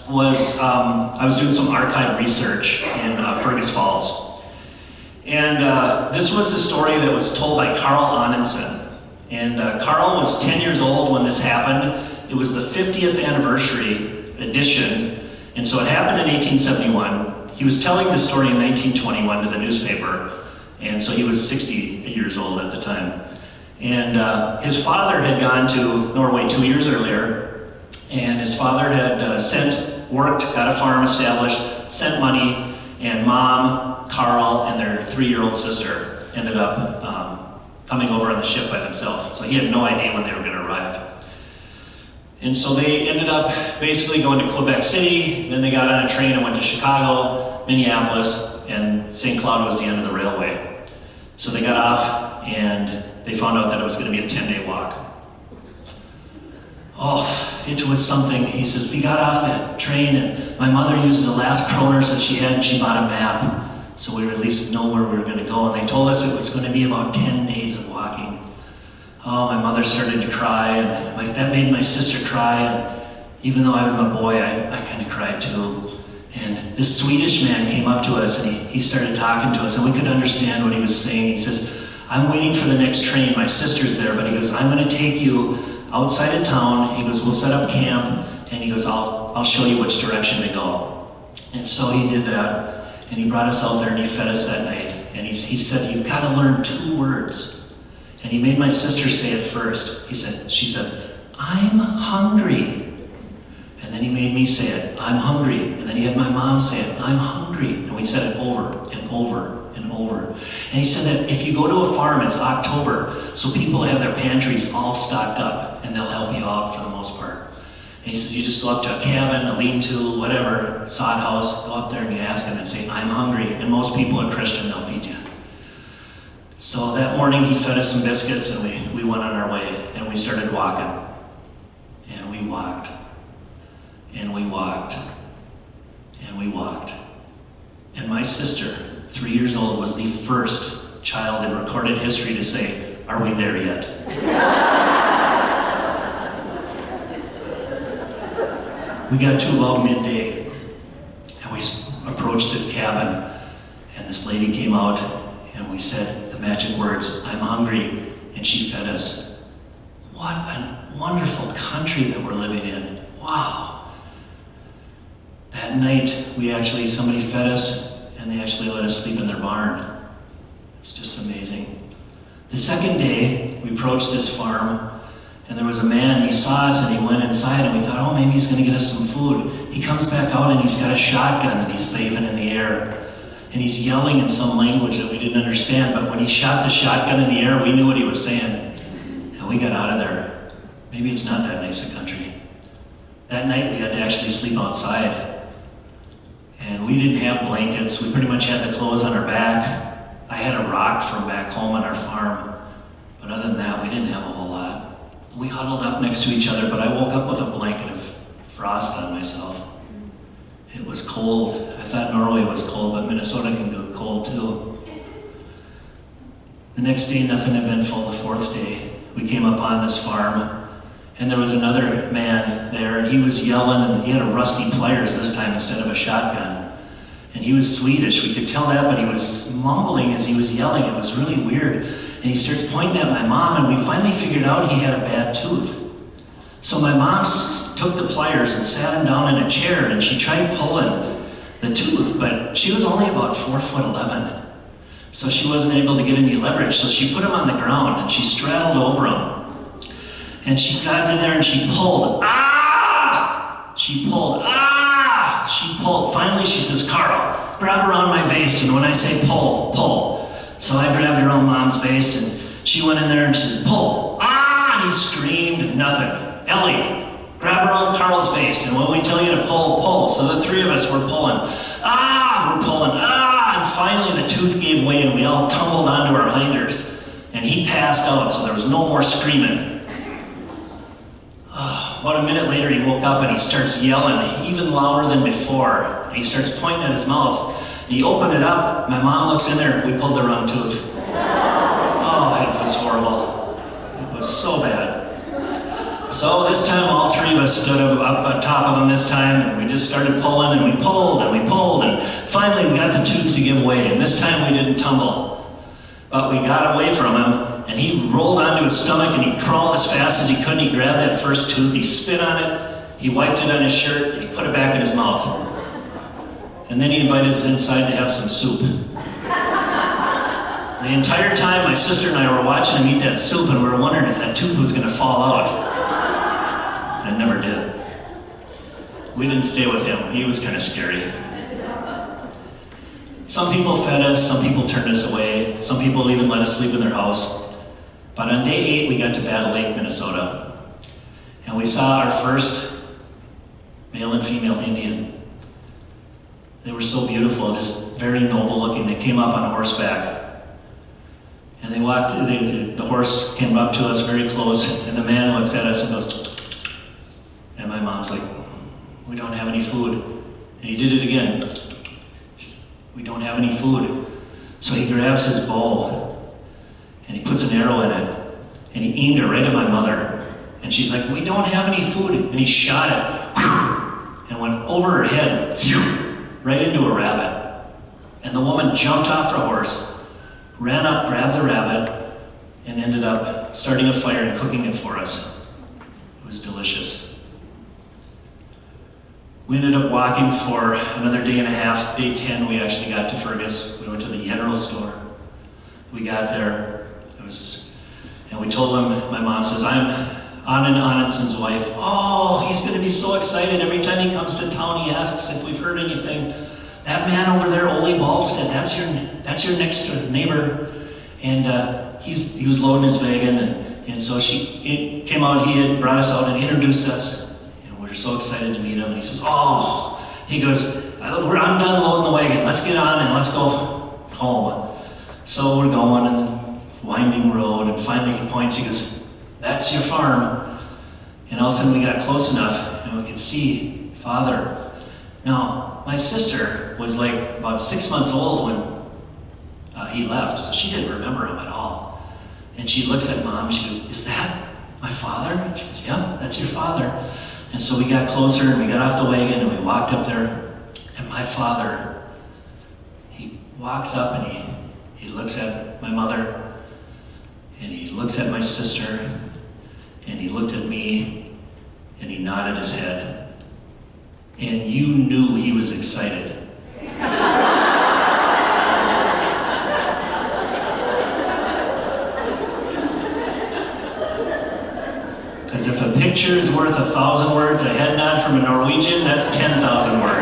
was I was doing some archive research in Fergus Falls. And this was a story that was told by Carl Anundsen. And Carl was 10 years old when this happened. It was the 50th anniversary edition. And so it happened in 1871. He was telling this story in 1921 to the newspaper. And so he was 60 years old at the time. And his father had gone to Norway 2 years earlier. And his father had worked, got a farm established, sent money, and Mom, Carl, and their 3-year-old sister ended up coming over on the ship by themselves. So he had no idea when they were going to arrive. And so they ended up basically going to Quebec City, then they got on a train and went to Chicago, Minneapolis, and St. Cloud was the end of the railway. So they got off and they found out that it was going to be a 10-day walk. Oh, it was something. He says, we got off that train and my mother used the last kroners that she had and she bought a map. So we would at least know where we were going to go. And they told us it was going to be about 10 days of walking. Oh, my mother started to cry and that made my sister cry. And even though I'm a boy, I kind of cried too. And this Swedish man came up to us and he started talking to us and we could understand what he was saying. He says, I'm waiting for the next train. My sister's there, but he goes, I'm going to take you outside of town. He goes, we'll set up camp, and he goes, I'll show you which direction to go. And so he did that, and he brought us out there and he fed us that night. And he said, you've got to learn 2 words. And he made my sister say it first. She said, I'm hungry. And then he made me say it, I'm hungry. And then he had my mom say it, I'm hungry. And we said it over and over and over. And he said that if you go to a farm, it's October, so people have their pantries all stocked up and they'll help you out for the most part. And he says you just go up to a cabin, a lean-to, whatever, sod house, go up there and you ask them and say, I'm hungry. And most people are Christian, they'll feed you. So that morning he fed us some biscuits and we went on our way and we started walking. And we walked. And we walked. And we walked. And my sister, 3 years old, was the first child in recorded history to say, are we there yet? We got to about midday, and we approached this cabin, and this lady came out, and we said the magic words, I'm hungry, and she fed us. What a wonderful country that we're living in. Wow. That night, somebody fed us, and they actually let us sleep in their barn. It's just amazing. The second day, we approached this farm, and there was a man, he saw us, and he went inside, and we thought, oh, maybe he's going to get us some food. He comes back out, and he's got a shotgun that he's waving in the air, and he's yelling in some language that we didn't understand, but when he shot the shotgun in the air, we knew what he was saying, and we got out of there. Maybe it's not that nice a country. That night, we had to actually sleep outside. And we didn't have blankets. We pretty much had the clothes on our back. I had a rock from back home on our farm. But other than that, we didn't have a whole lot. We huddled up next to each other, but I woke up with a blanket of frost on myself. It was cold. I thought Norway was cold, but Minnesota can go cold too. The next day, nothing eventful. The 4th day, we came upon this farm. And there was another man there, and he was yelling, and he had a rusty pliers this time instead of a shotgun. And he was Swedish, we could tell that, but he was mumbling as he was yelling. It was really weird. And he starts pointing at my mom, and we finally figured out he had a bad tooth. So my mom took the pliers and sat him down in a chair, and she tried pulling the tooth, but she was only about 4'11". So she wasn't able to get any leverage, so she put him on the ground, and she straddled over him. And she got in there and she pulled. Ah! She pulled. Ah! She pulled. Finally she says, Carl, grab around my waist, and when I say pull, pull. So I grabbed around Mom's waist and she went in there and she said, pull. Ah! And he screamed, nothing. Ellie, grab around Carl's waist, and when we tell you to pull, pull. So the 3 of us were pulling. Ah! We're pulling. Ah! And finally the tooth gave way and we all tumbled onto our hinders. And he passed out, so there was no more screaming. About a minute later, he woke up and he starts yelling even louder than before. And he starts pointing at his mouth. And he opened it up. My mom looks in there. We pulled the wrong tooth. Oh, it was horrible. It was so bad. So this time all three of us stood up on top of him this time, and we just started pulling, and we pulled, and we pulled, and finally we got the tooth to give way, and this time we didn't tumble. But we got away from him, and he rolled onto his stomach, and he crawled as fast as he could, and he grabbed that first tooth, he spit on it, he wiped it on his shirt, and he put it back in his mouth. And then he invited us inside to have some soup. The entire time, my sister and I were watching him eat that soup, and we were wondering if that tooth was going to fall out. It never did. We didn't stay with him. He was kind of scary. Some people fed us, some people turned us away, some people even let us sleep in their house. But on day 8, we got to Battle Lake, Minnesota, and we saw our first male and female Indian. They were so beautiful, just very noble looking. They came up on horseback. And they walked, the horse came up to us very close, and the man looks at us and goes, and my mom's like, we don't have any food. And he did it again. We don't have any food. So he grabs his bow, and he puts an arrow in it, and he aimed it right at my mother. And she's like, we don't have any food. And he shot it, and went over her head, right into a rabbit. And the woman jumped off her horse, ran up, grabbed the rabbit, and ended up starting a fire and cooking it for us. It was delicious. We ended up walking for another day and a half. Day 10, we actually got to Fergus. We went to the general store. We got there, and we told him, my mom says, I'm Anand Anandson's wife. Oh, he's going to be so excited. Every time he comes to town, he asks if we've heard anything. That man over there, Ole Ballstead, that's your next neighbor. And he was loading his wagon, and so he came out, he had brought us out and introduced us. And we were so excited to meet him. And he says, oh, he goes, I'm done loading the wagon. Let's get on and let's go home. So we're going on the winding road, and finally he points, he goes, that's your farm. And all of a sudden we got close enough, and we could see Father. Now, my sister was like about 6 months old when he left, so she didn't remember him at all. And she looks at Mom, she goes, is that my father? She goes, yep, that's your father. And so we got closer, and we got off the wagon, and we walked up there, and my father, he walks up, and he looks at my mother, and he looks at my sister, and he looked at me, and he nodded his head. And you knew he was excited. Because if a picture is worth 1,000 words, a head nod from a Norwegian, that's 10,000 words.